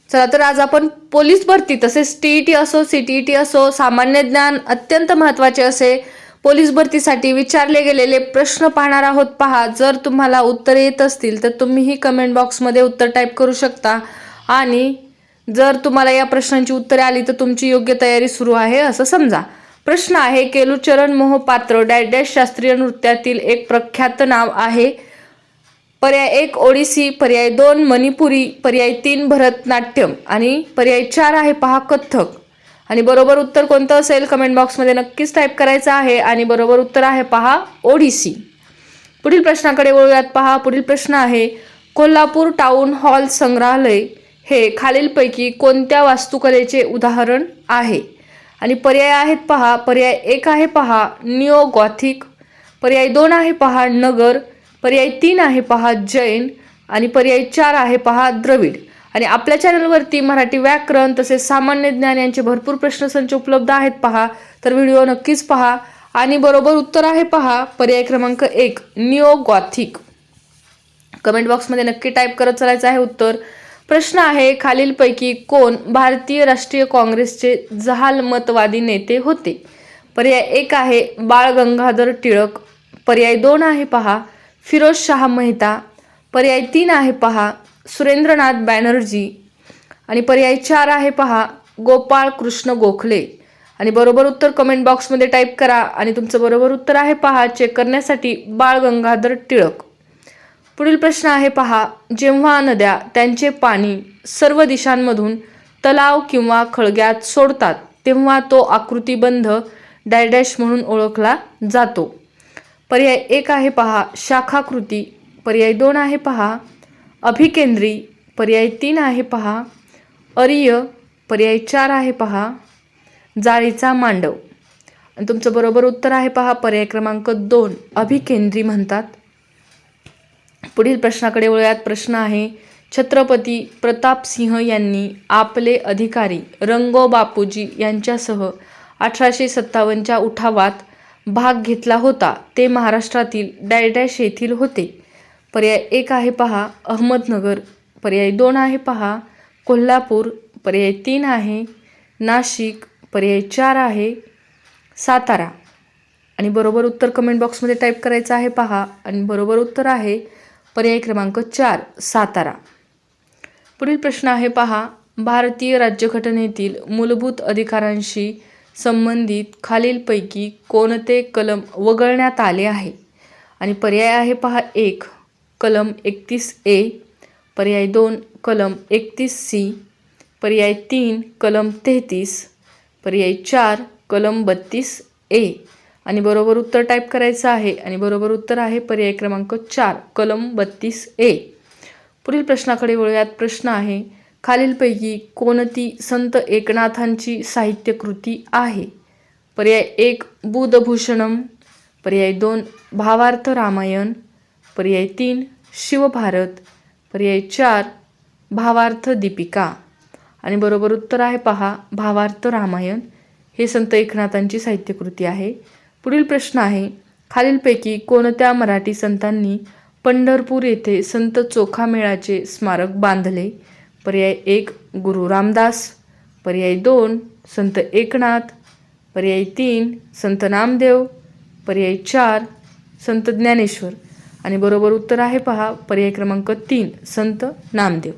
चला तर आज आपण पोलीस भरती तसेच टीईटी असो सीटीईटी असो सामान्य ज्ञान अत्यंत महत्त्वाचे असे पोलीस भरतीसाठी विचारले गेलेले प्रश्न पाहणार आहोत। पहा, जर तुम्हाला उत्तरे येत असतील तर तुम्हीही कमेंट बॉक्समध्ये उत्तर टाईप करू शकता आणि जर तुम्हाला या प्रश्नांची उत्तरे आली तर तुमची योग्य तयारी सुरू आहे असं समजा। प्रश्न आहे, केलुचरण मोहपात्र डॅश डॅश शास्त्रीय नृत्यातील एक प्रख्यात नाव आहे। पर्याय 1 ओडिसी, पर्याय 2 मणिपुरी, पर्याय 3 भरतनाट्यम आणि पर्याय 4 आहे पहा कथ्थक। आणि बरोबर उत्तर कोणतं असेल कमेंट बॉक्समध्ये नक्कीच टाईप करायचं आहे आणि बरोबर उत्तर आहे पहा ओडिसी। पुढील प्रश्नाकडे वळूयात। पहा, पुढील प्रश्न आहे, कोल्हापूर टाउन हॉल संग्रहालय हे खालीलपैकी कोणत्या वास्तुकलेचे उदाहरण आहे? आणि पर्याय आहेत पहा, पर्याय 1 आहे पहा निओ गॉथिक, पर्याय 2 आहे पहा नगर, पर्याय 3 आहे पहा जैन आणि पर्याय 4 आहे पहा द्रविड। आणि आपल्या चॅनलवरती मराठी व्याकरण तसेच सामान्य ज्ञान यांचे भरपूर प्रश्नसंच उपलब्ध आहेत पहा, तर व्हिडिओ नक्कीच पहा आणि बरोबर उत्तर आहे पहा पर्याय क्रमांक 1 निओ गॉथिक। कमेंट बॉक्समध्ये नक्की टाईप करत चालायचं आहे उत्तर। प्रश्न आहे, खालीलपैकी कोण भारतीय राष्ट्रीय काँग्रेसचे जहालमतवादी नेते होते? पर्याय 1 आहे बाळ गंगाधर टिळक, पर्याय 2 आहे पहा फिरोज शाह मेहता, पर्याय 3 आहे पहा सुरेंद्रनाथ बॅनर्जी आणि पर्याय 4 आहे पहा गोपाळ कृष्ण गोखले। आणि बरोबर उत्तर कमेंट बॉक्समध्ये टाईप करा आणि तुमचं बरोबर उत्तर आहे पहा चेक करण्यासाठी बाळ गंगाधर टिळक। पुढील प्रश्न आहे पहा, जेव्हा नद्या त्यांचे पाणी सर्व दिशांमधून तलाव किंवा खळग्यात सोडतात तेव्हा तो आकृतिबंध डॅश डॅश म्हणून ओळखला जातो। पर्याय 1 आहे पहा शाखाकृती, पर्याय 2 आहे पहा अभिकेंद्री, पर्याय 3 आहे पहा अरिय, पर्याय 4 आहे पहा जाळीचा मांडव। आणि तुमचं बरोबर उत्तर आहे पहा पर्याय क्रमांक 2 अभिकेंद्री म्हणतात। पुढील प्रश्नाकडे वळूयात। प्रश्न आहे, छत्रपती प्रतापसिंह यांनी आपले अधिकारी रंगो बापूजी यांच्यासह 1857च्या उठावात भाग घेतला होता ते महाराष्ट्रातील डॅश डॅश येथील होते। पर्याय 1 आहे पहा अहमदनगर, पर्याय 2 आहे पहा कोल्हापूर, पर्याय 3 आहे नाशिक, पर्याय 4 आहे सातारा। आणि बरोबर उत्तर कमेंट बॉक्समध्ये टाईप करायचं आहे पहा आणि बरोबर उत्तर आहे पर्याय क्रमांक 4 सातारा। पुढील प्रश्न आहे पहा, भारतीय राज्यघटनेतील मूलभूत अधिकारांशी संबंधित खालीलपैकी कोणते कलम वगळण्यात आले आहे? आणि पर्याय आहे पहा 1 कलम 31A, पर्याय 2 कलम 31C, पर्याय 3 कलम 33, पर्याय 4 कलम 32A। आणि बरोबर उत्तर टाईप करायचं आहे आणि बरोबर उत्तर आहे पर्याय क्रमांक 4 कलम 32A। पुढील प्रश्नाकडे वळूयात। प्रश्न आहे, खालीलपैकी कोणती संत एकनाथांची साहित्यकृती आहे? पर्याय 1 बुधभूषणम, पर्याय 2 भावार्थ रामायण, पर्याय 3 शिवभारत, पर्याय 4 भावार्थ दीपिका। आणि बरोबर उत्तर आहे पहा भावार्थ रामायण हे संत एकनाथांची साहित्यकृती आहे। पुढील प्रश्न आहे, खालीलपैकी कोणत्या मराठी संतांनी पंढरपूर येथे संत चोखामेळाचे स्मारक बांधले? पर्याय 1 गुरु रामदास, पर्याय 2 संत एकनाथ, पर्याय 3 संत नामदेव, पर्याय 4 संत ज्ञानेश्वर। आणि बरोबर उत्तर आहे पहा पर्याय क्रमांक 3 संत नामदेव।